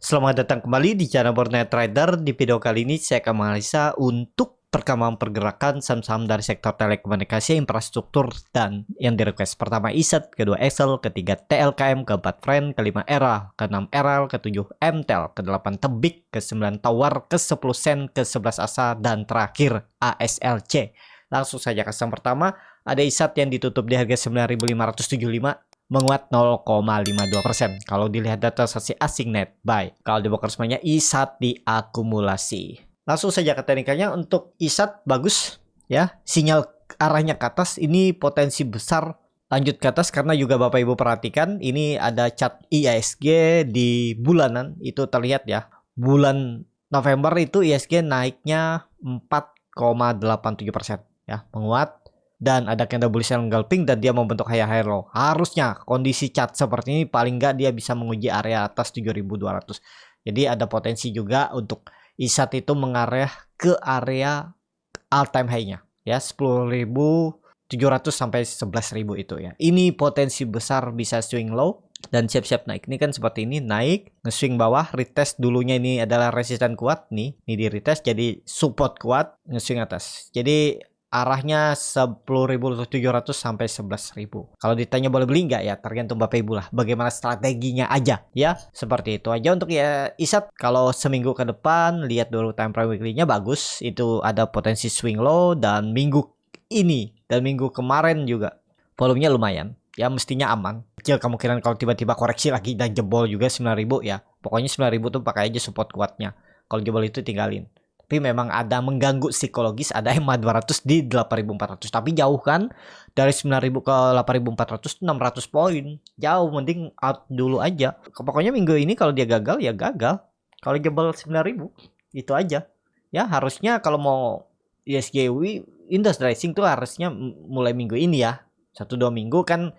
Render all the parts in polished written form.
Selamat datang kembali di channel Bornet Trader. Di video kali ini saya akan menganalisa untuk perkembangan pergerakan saham-saham dari sektor telekomunikasi, infrastruktur, dan yang di request. Pertama ISAT, kedua Excel, ketiga TLKM, keempat Friend, kelima ERA, keenam ERAL, ketujuh MTEL, kedelapan Tebik, ke-9 Tower, ke-10 Sen, ke-11 ASA, dan terakhir ASLC. Langsung saja ke saham pertama, ada ISAT yang ditutup di harga 9.575. Menguat 0,52%. Kalau dilihat data transaksi asing net buy. Kalau di broker semuanya ISAT diakumulasi. Langsung saja ke teknikalnya. Untuk ISAT bagus ya. Sinyal arahnya ke atas. Ini potensi besar lanjut ke atas karena juga Bapak Ibu perhatikan ini ada chart IISG di bulanan itu terlihat ya. Bulan November itu IISG naiknya 4,87% ya, menguat. Dan ada candle bullish engulfing dan dia membentuk high low. Harusnya kondisi chart seperti ini paling nggak dia bisa menguji area atas 7.200. Jadi ada potensi juga untuk ISAT itu mengarah ke area all time high-nya ya, 10.700 sampai 11.000 itu ya. Ini potensi besar bisa swing low dan siap-siap naik. Ini kan seperti ini naik, nge-swing bawah, retest dulunya ini adalah resisten kuat nih, ini di retest jadi support kuat, nge-swing atas. Jadi arahnya 10.700 sampai 11.000. Kalau ditanya boleh beli nggak ya, tergantung Bapak Ibu lah. Bagaimana strateginya aja ya. Seperti itu aja untuk ya ISAT. Kalau seminggu ke depan lihat dulu time frame weekly-nya bagus. Itu ada potensi swing low dan minggu ini dan minggu kemarin juga volumenya lumayan. Ya mestinya aman. Kecil kemungkinan kalau tiba-tiba koreksi lagi dan jebol juga 9.000 ya. Pokoknya 9.000 tuh pakai aja support kuatnya. Kalau jebol itu tinggalin. Tapi memang ada mengganggu psikologis, ada EMA 200 di 8.400. Tapi jauh kan, dari 9.000 ke 8.400 600 poin. Jauh, mending out dulu aja. Pokoknya minggu ini kalau dia gagal, ya gagal. Kalau jebol 9.000, itu aja. Ya harusnya kalau mau ISG Index Rising tuh harusnya mulai minggu ini ya. 1-2 minggu kan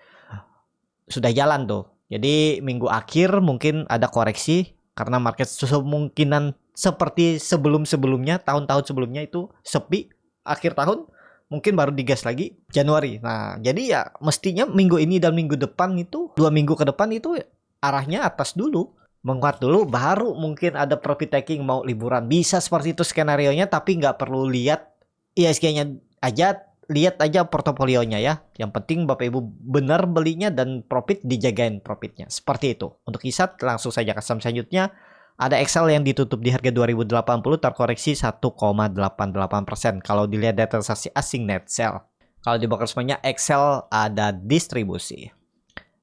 sudah jalan tuh. Jadi minggu akhir mungkin ada koreksi. Karena market kemungkinan seperti sebelum-sebelumnya, tahun-tahun sebelumnya itu sepi, akhir tahun mungkin baru digas lagi Januari. Nah, jadi ya mestinya minggu ini dan minggu depan itu, 2 minggu ke depan itu arahnya atas dulu. Menguat dulu, baru mungkin ada profit taking mau liburan. Bisa seperti itu skenario-nya, tapi nggak perlu lihat ISG-nya aja. Lihat aja portofolionya ya. Yang penting Bapak Ibu benar belinya dan profit dijagain profitnya. Seperti itu. Untuk ISAT langsung saja ke saham selanjutnya. Ada Excel yang ditutup di harga 2080 terkoreksi 1,88%. Kalau dilihat data transaksi asing net sell. Kalau di broker semuanya Excel ada distribusi.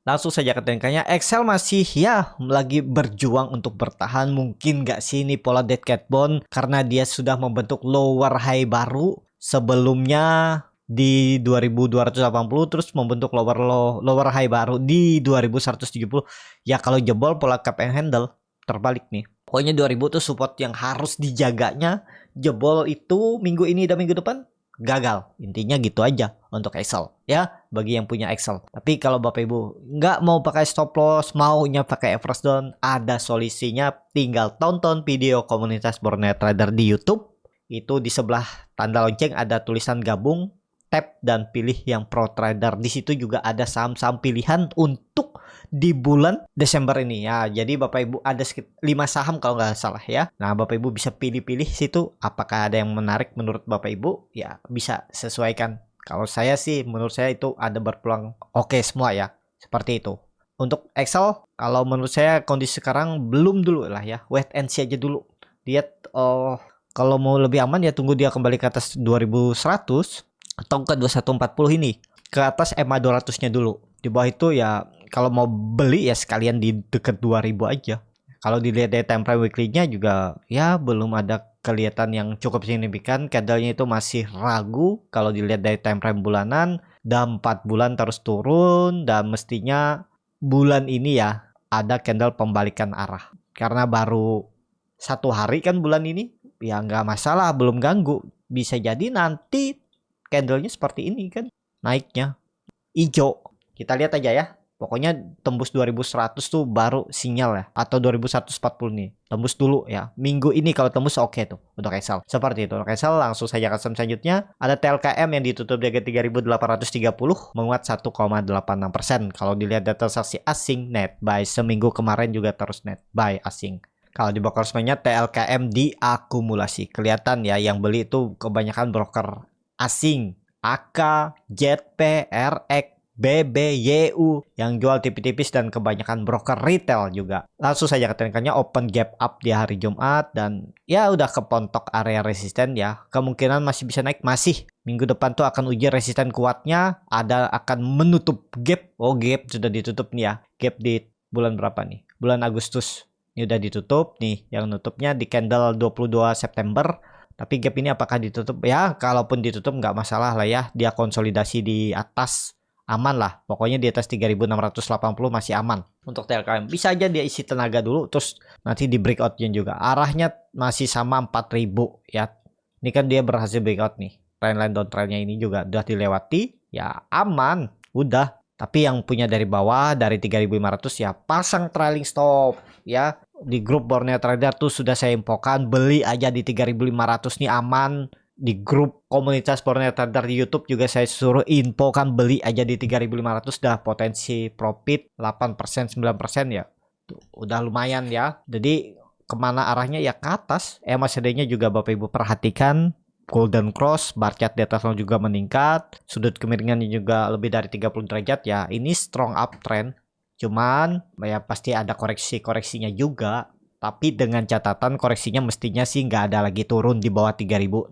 Langsung saja ke teknikalnya. Excel masih ya lagi berjuang untuk bertahan. Mungkin nggak sih ini pola dead cat bone karena dia sudah membentuk lower high baru. Sebelumnya di 2280 terus membentuk lower high baru di 2170. Ya kalau jebol pola cap and handle terbalik nih. Pokoknya 2000 tuh support yang harus dijaganya. Jebol itu minggu ini dan minggu depan gagal. Intinya gitu aja untuk Excel ya, bagi yang punya Excel. Tapi kalau Bapak Ibu nggak mau pakai stop loss, maunya pakai average down, ada solusinya. Tinggal tonton video komunitas Bornet Trader di YouTube. Itu di sebelah tanda lonceng ada tulisan gabung, tap dan pilih yang pro trader. Di situ juga ada saham-saham pilihan untuk di bulan Desember ini ya. Jadi Bapak Ibu ada sekitar 5 saham kalau nggak salah ya. Nah, Bapak Ibu bisa pilih-pilih situ apakah ada yang menarik menurut Bapak Ibu, ya bisa sesuaikan. Kalau saya sih menurut saya itu ada berpeluang oke semua ya. Seperti itu. Untuk Excel kalau menurut saya kondisi sekarang belum dulu lah ya. Wait and see aja dulu. Lihat kalau mau lebih aman ya tunggu dia kembali ke atas 2100 atau ke 2140 ini. Ke atas EMA 200-nya dulu. Di bawah itu ya kalau mau beli ya sekalian di dekat 2000 aja. Kalau dilihat dari time frame weekly-nya juga ya belum ada kelihatan yang cukup signifikan. Candle-nya itu masih ragu. Kalau dilihat dari time frame bulanan, dan 4 bulan terus turun dan mestinya bulan ini ya ada candle pembalikan arah. Karena baru 1 hari kan bulan ini. Ya nggak masalah, belum ganggu. Bisa jadi nanti candlenya seperti ini kan naiknya hijau. Kita lihat aja ya. Pokoknya tembus 2100 tuh baru sinyal ya. Atau 2140 nih. Tembus dulu ya. Minggu ini kalau tembus oke tuh untuk Excel. Seperti itu. Untuk Excel langsung saja ke saham selanjutnya. Ada TLKM yang ditutup di harga 3.830. Menguat 1,86%. Kalau dilihat data transaksi asing net buy seminggu kemarin juga terus net buy asing. Kalau di broker resminya TLKM diakumulasi. Kelihatan ya yang beli itu kebanyakan broker asing. AK, ZP, RX, BB, YU yang jual tipis-tipis dan kebanyakan broker retail juga. Langsung saja ketentuannya open gap up di hari Jumat dan ya udah kepontok area resisten ya. Kemungkinan masih bisa naik, masih. Minggu depan tuh akan uji resisten kuatnya, ada akan menutup gap. Oh, gap sudah ditutup nih ya. Gap di bulan berapa nih? Bulan Agustus. Ini udah ditutup nih, yang nutupnya di candle 22 September. Tapi gap ini apakah ditutup? Ya, kalaupun ditutup nggak masalah lah ya. Dia konsolidasi di atas, aman lah. Pokoknya di atas 3680 masih aman. Untuk TLKM bisa aja dia isi tenaga dulu, terus nanti di breakoutnya juga. Arahnya masih sama 4000 ya. Ini kan dia berhasil breakout nih. Trendline downtrendnya ini juga udah dilewati, ya aman, udah. Tapi yang punya dari bawah dari 3500 ya pasang trailing stop ya. Di grup Borneo Trader tuh sudah saya infokan, beli aja di 3500 nih aman. Di grup komunitas Borneo Trader di YouTube juga saya suruh infokan, beli aja di 3500 dah potensi profit 8% 9% ya. Tuh, udah lumayan ya. Jadi kemana arahnya ya ke atas. MACD-nya juga Bapak Ibu perhatikan. Golden Cross, bar chart di atas juga meningkat, sudut kemiringannya juga lebih dari 30 derajat ya. Ini strong uptrend. Cuman ya pasti ada koreksinya juga. Tapi dengan catatan koreksinya mestinya sih nggak ada lagi turun di bawah 3680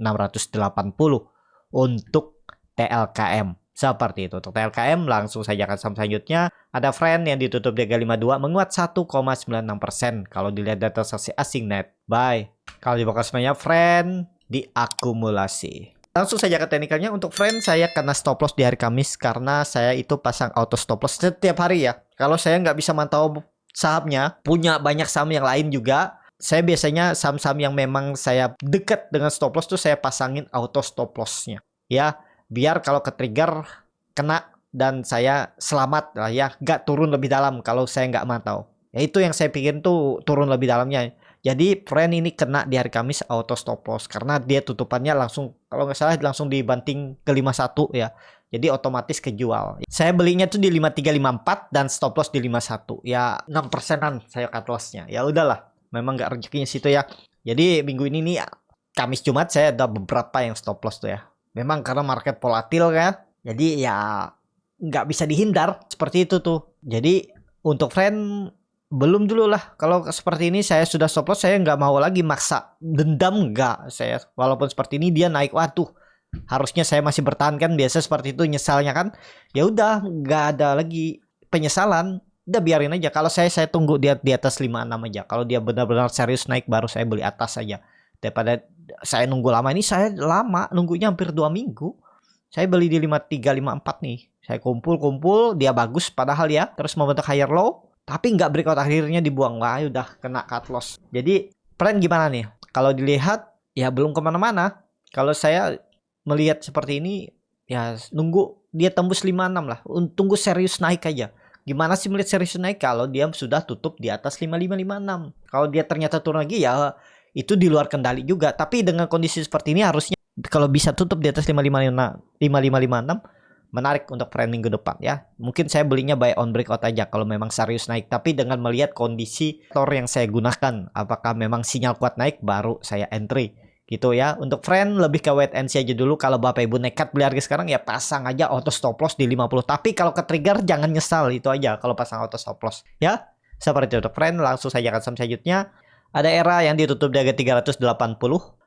untuk TLKM. Seperti itu. Untuk TLKM langsung saja ke saham selanjutnya. Ada Friend yang ditutup di 52 menguat 1,96%. Kalau dilihat data transaksi asing net buy. Kalau di bawah semuanya Friend diakumulasi. Langsung saja ke teknikalnya. Untuk Friend saya kena stop loss di hari Kamis karena saya itu pasang auto stop loss setiap hari ya. Kalau saya nggak bisa mantau sahamnya, punya banyak saham yang lain juga, saya biasanya saham-saham yang memang saya dekat dengan stop loss tuh saya pasangin auto stop lossnya ya, biar kalau ke trigger kena dan saya selamat lah ya, nggak turun lebih dalam kalau saya nggak mantau ya. Itu yang saya pikirin tuh turun lebih dalamnya. Jadi Friend ini kena di hari Kamis auto stop loss karena dia tutupannya langsung, kalau nggak salah langsung dibanting ke 51 ya. Jadi otomatis kejual. Saya belinya tuh di 5354 dan stop loss di 51. Ya 6%an saya cut lossnya. Ya udahlah, memang nggak rezekinya situ ya. Jadi minggu ini nih Kamis Jumat saya ada beberapa yang stop loss tuh ya. Memang karena market volatil kan. Jadi ya nggak bisa dihindar seperti itu tuh. Jadi untuk Friend belum dulu lah. Kalau seperti ini saya sudah stop loss, saya nggak mau lagi maksa dendam, nggak saya. Walaupun seperti ini dia naik, waduh, harusnya saya masih bertahan kan. Biasa seperti itu nyesalnya kan. Ya udah, nggak ada lagi penyesalan. Udah biarin aja. Kalau saya tunggu dia di atas 56 aja. Kalau dia benar-benar serius naik baru saya beli atas aja. Daripada saya nunggu lama, ini saya lama nunggunya hampir 2 minggu. Saya beli di 53 54 nih. Saya kumpul, dia bagus padahal ya. Terus membentuk higher low. Tapi nggak breakout, akhirnya dibuang. Wah, udah kena cut loss. Jadi Friend gimana nih? Kalau dilihat ya belum kemana-mana. Kalau saya melihat seperti ini ya nunggu dia tembus 56 lah. Tunggu serius naik aja. Gimana sih melihat serius naik kalau dia sudah tutup di atas 5556? Kalau dia ternyata turun lagi ya itu di luar kendali juga. Tapi dengan kondisi seperti ini harusnya kalau bisa tutup di atas 5556 menarik untuk Friend minggu depan ya. Mungkin saya belinya buy on breakout aja kalau memang serius naik. Tapi dengan melihat kondisi tor yang saya gunakan, apakah memang sinyal kuat naik, baru saya entry gitu ya. Untuk Friend lebih ke wait and see aja dulu. Kalau Bapak Ibu nekat beli harga sekarang ya pasang aja auto stop loss di 50. Tapi kalau ke trigger jangan nyesal, itu aja kalau pasang auto stop loss ya. Seperti itu untuk Friend. Langsung saja ke saham selanjutnya. Ada Era yang ditutup di harga 380.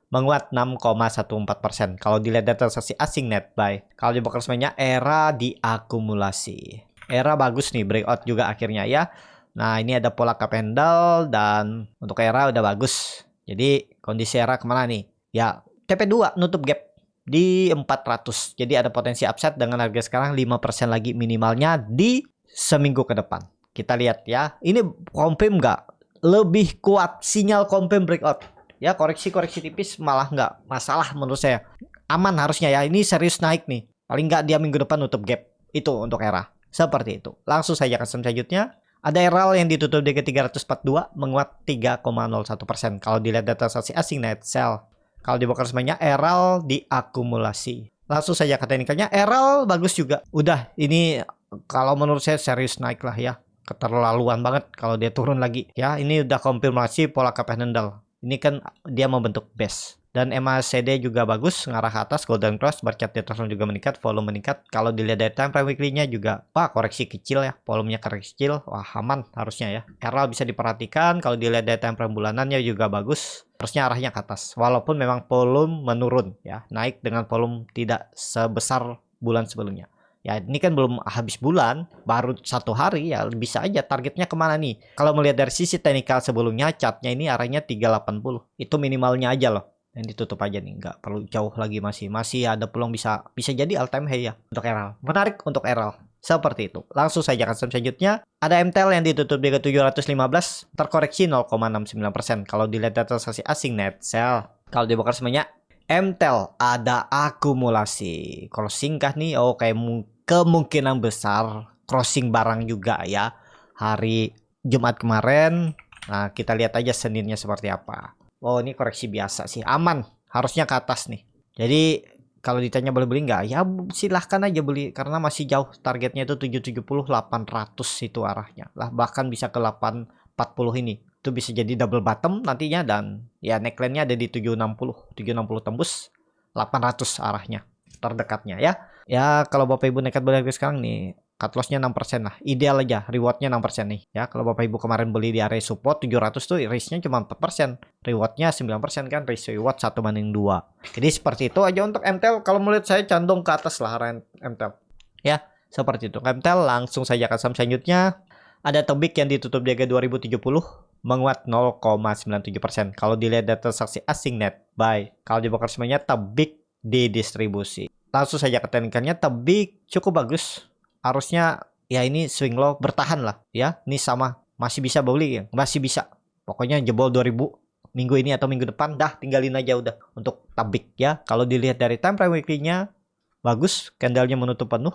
Menguat 6,14%. Kalau dilihat data transaksi asing net buy. Kalau di broker semuanya Era diakumulasi. Era bagus nih, breakout juga akhirnya ya. Nah ini ada pola cup handle dan untuk Era udah bagus. Jadi kondisi Era kemana nih? Ya TP2 nutup gap di 400. Jadi ada potensi upside dengan harga sekarang 5% lagi minimalnya di seminggu ke depan. Kita lihat ya. Ini confirm nggak? Lebih kuat sinyal confirm breakout. Ya koreksi tipis malah nggak masalah menurut saya. Aman harusnya ya. Ini serius naik nih. Paling nggak dia minggu depan nutup gap. Itu untuk Era. Seperti itu. Langsung saja ke saham selanjutnya. Ada Eral yang ditutup di 342 menguat 3,01%. Kalau dilihat data transaksi asing net sell. Kalau di broker semuanya Eral diakumulasi. Langsung saja ke teknikalnya. Eral bagus juga. Udah ini kalau menurut saya serius naik lah ya. keterlaluan banget kalau dia turun lagi. Ya, ini udah konfirmasi pola cup and handle. Ini kan dia membentuk base. Dan MACD juga bagus, ngarah ke atas, golden cross, bar chart di atas juga meningkat, volume meningkat. Kalau dilihat dari time frame weekly-nya juga, koreksi kecil ya, volumenya kecil, wah aman harusnya ya. RL bisa diperhatikan, kalau dilihat dari time frame bulanannya juga bagus, harusnya arahnya ke atas. Walaupun memang volume menurun ya, naik dengan volume tidak sebesar bulan sebelumnya. Ya ini kan belum habis bulan, baru 1 hari ya, bisa aja targetnya kemana nih. Kalau melihat dari sisi teknikal sebelumnya, chartnya ini arahnya 380. Itu minimalnya aja loh. Yang ditutup aja nih, nggak perlu jauh lagi, masih ada peluang bisa jadi all time high ya untuk RL. Menarik untuk RL. Seperti itu. Langsung saja ke selanjutnya. Ada MTEL yang ditutup di 715, terkoreksi 0,69%. Kalau dilihat data transaksi asing net sell, kalau dibongkar semuanya, MTEL ada akumulasi. Crossing kah nih? Oh, kayak kemungkinan besar crossing barang juga ya. Hari Jumat kemarin. Nah, kita lihat aja Seninnya seperti apa. Oh, ini koreksi biasa sih, aman, harusnya ke atas nih. Jadi kalau ditanya boleh beli nggak, ya silahkan aja beli karena masih jauh, targetnya itu 770, 800 itu arahnya lah, bahkan bisa ke 840 ini. Itu bisa jadi double bottom nantinya, dan ya neckline-nya ada di 760 tembus 800 arahnya terdekatnya ya. Ya kalau Bapak Ibu nekat beli sekarang nih, cut loss-nya 6% lah. Ideal aja, reward-nya 6% nih. Ya, kalau Bapak Ibu kemarin beli di area support 700 tuh risk-nya cuma 4%. Reward-nya 9% kan, risk reward 1/2. Jadi seperti itu aja untuk MTEL. Kalau melihat saya condong ke atas lah area MTEL. Ya, seperti itu. MTEL langsung saja ke saham selanjutnya. Ada Tebik yang ditutup di harga 2070, menguat 0,97%. Kalau dilihat data transaksi asing net buy, kalau dibongkar semuanya Tebik didistribusi. Langsung saja ke teknikalnya, Tebik cukup bagus. Harusnya ya ini swing low bertahan lah ya. Ini sama, masih bisa beli ya, masih bisa. Pokoknya jebol 2000 minggu ini atau minggu depan, dah tinggalin aja udah untuk Tebik ya. Kalau dilihat dari time frame weekly-nya bagus, candle-nya menutup penuh,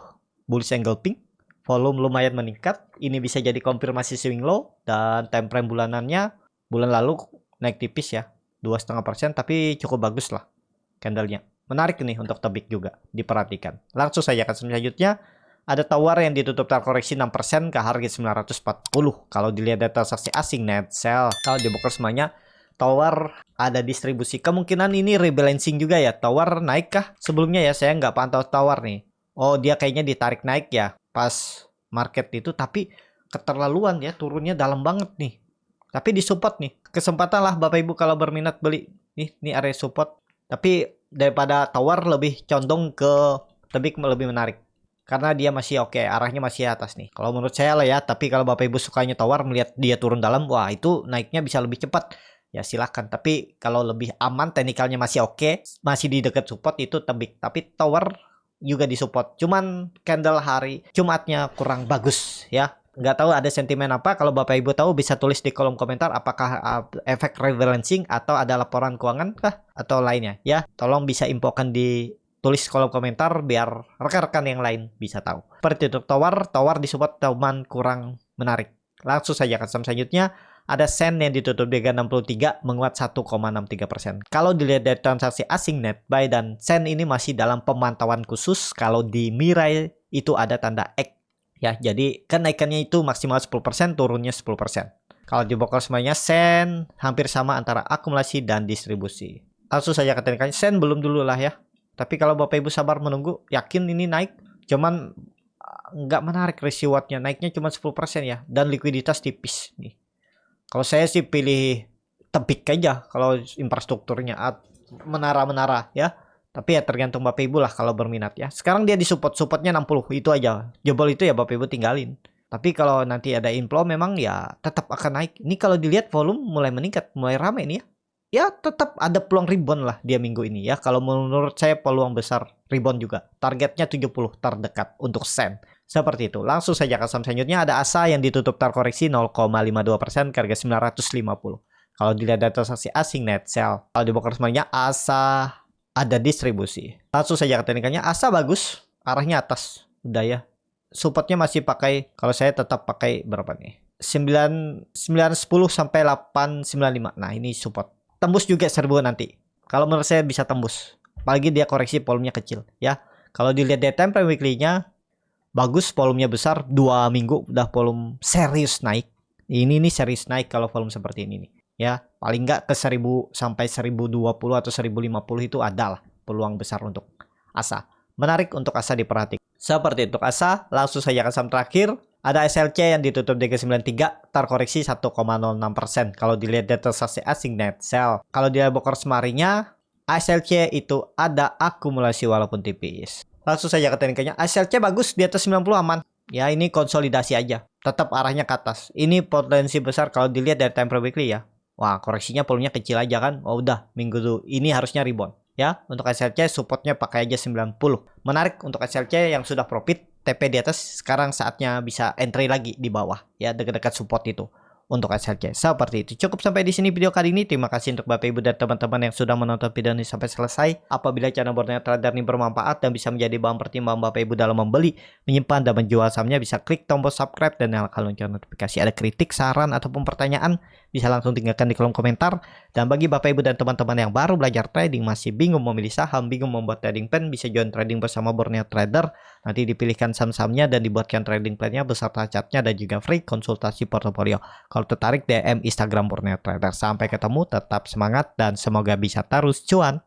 bullish engulfing, volume lumayan meningkat. Ini bisa jadi konfirmasi swing low, dan time frame bulanannya bulan lalu naik tipis ya, 2,5%, tapi cukup bagus lah candle-nya. Menarik nih untuk Tebik juga diperhatikan. Langsung saja ke selanjutnya. Ada Tower yang ditutup terkoreksi 6% ke harga 940. Kalau dilihat data transaksi asing net sell, kalau dibongkar semuanya, Tower ada distribusi. Kemungkinan ini rebalancing juga ya. Tower naik kah? Sebelumnya ya saya nggak pantau Tower nih. Oh, dia kayaknya ditarik naik ya pas market itu, tapi keterlaluan ya, turunnya dalam banget nih. Tapi di support nih. Kesempatan lah Bapak Ibu kalau berminat beli. Nih area support. Tapi daripada Tower lebih condong ke Tebik, lebih menarik. Karena dia masih oke, arahnya masih atas nih. Kalau menurut saya lah ya, tapi kalau Bapak Ibu sukanya Tower, melihat dia turun dalam, wah itu naiknya bisa lebih cepat. Ya silahkan, tapi kalau lebih aman, teknikalnya masih oke, masih di dekat support, itu Tebik. Tapi Tower juga di support. Cuman candle hari Jumatnya kurang bagus ya. Nggak tahu ada sentimen apa. Kalau Bapak Ibu tahu bisa tulis di kolom komentar apakah efek rebalancing atau ada laporan keuangan kah atau lainnya ya. Tolong bisa infokan di tulis kolom komentar biar rekan-rekan yang lain bisa tahu. Seperti itu, Tower di support teman kurang menarik. Langsung saja ke saham selanjutnya. Ada Sen yang ditutup di harga 63, menguat 1,63%. Kalau dilihat dari transaksi asing net buy, dan Sen ini masih dalam pemantauan khusus. Kalau di Mirai itu ada tanda X ya. Jadi kenaikannya itu maksimal 10%, turunnya 10%. Kalau dibongkar semuanya, Sen hampir sama antara akumulasi dan distribusi. Langsung saja ke teknikalnya, Sen belum dulu lah ya. Tapi kalau Bapak Ibu sabar menunggu, yakin ini naik. Cuman nggak menarik rewardnya, naiknya cuma 10% ya. Dan likuiditas tipis nih. Kalau saya sih pilih Tebik aja kalau infrastrukturnya, menara-menara ya. Tapi ya tergantung Bapak Ibu lah kalau berminat ya. Sekarang dia di supportnya 60, itu aja. Jebol itu ya Bapak Ibu tinggalin. Tapi kalau nanti ada inflow memang ya tetap akan naik. Ini kalau dilihat volume mulai meningkat, mulai ramai nih ya. Ya tetap ada peluang rebound lah dia minggu ini ya. Kalau menurut saya peluang besar rebound juga. Targetnya 70 terdekat untuk Sen. Seperti itu. Langsung saja ke saham selanjutnya. Ada ASA yang ditutup terkoreksi 0,52% ke harga 950. Kalau dilihat data transaksi asing net sell, kalau dibongkar semuanya, ASA ada distribusi. Langsung saja ke teknikalnya. ASA bagus, arahnya atas. Udah ya. Supportnya masih pakai, kalau saya tetap pakai berapa nih? 910 sampai 895. Nah, ini support. Tembus juga 1000 nanti. Kalau menurut saya bisa tembus. Apalagi dia koreksi volumenya kecil ya. Kalau dilihat dari time frame weekly-nya bagus, volumenya besar, 2 minggu udah volume serius naik. Ini nih serius naik kalau volume seperti ini nih. Ya, paling nggak ke 1000 sampai 1020 atau 1050 itu adalah peluang besar untuk ASA. Menarik untuk ASA diperhatikan. Seperti untuk ASA, langsung saja ke saham terakhir. Ada SLC yang ditutup di ke-93, terkoreksi 1,06%. Kalau dilihat dari transaksi asing net sell. Kalau dilihat bokor semarinya, SLC itu ada akumulasi walaupun tipis. Langsung saja ke tekniknya. SLC bagus di atas 90 aman. Ya, ini konsolidasi aja. Tetap arahnya ke atas. Ini potensi besar kalau dilihat dari time frame weekly ya. Wah, koreksinya volumenya kecil aja kan. Oh udah, minggu ini harusnya rebound. Ya, untuk SLC supportnya pakai aja 90. Menarik untuk SLC yang sudah profit TP di atas, sekarang saatnya bisa entry lagi di bawah ya, dekat-dekat support itu untuk SLC. Seperti itu. Cukup sampai di sini video kali ini. Terima kasih untuk Bapak Ibu dan teman-teman yang sudah menonton video ini sampai selesai. Apabila channel Borneo Trader ini bermanfaat dan bisa menjadi bahan pertimbangan Bapak Ibu dalam membeli, menyimpan dan menjual sahamnya, bisa klik tombol subscribe dan nyalakan lonceng notifikasi. Ada kritik, saran ataupun pertanyaan, bisa langsung tinggalkan di kolom komentar. Dan bagi Bapak Ibu dan teman-teman yang baru belajar trading, masih bingung memilih saham, bingung membuat trading plan, bisa join trading bersama Borneo Trader. Nanti dipilihkan saham-sahamnya dan dibuatkan trading plan-nya beserta chartnya dan juga free konsultasi portofolio. Kalau tertarik, DM Instagram Borneo Trader. Sampai ketemu, tetap semangat dan semoga bisa terus cuan.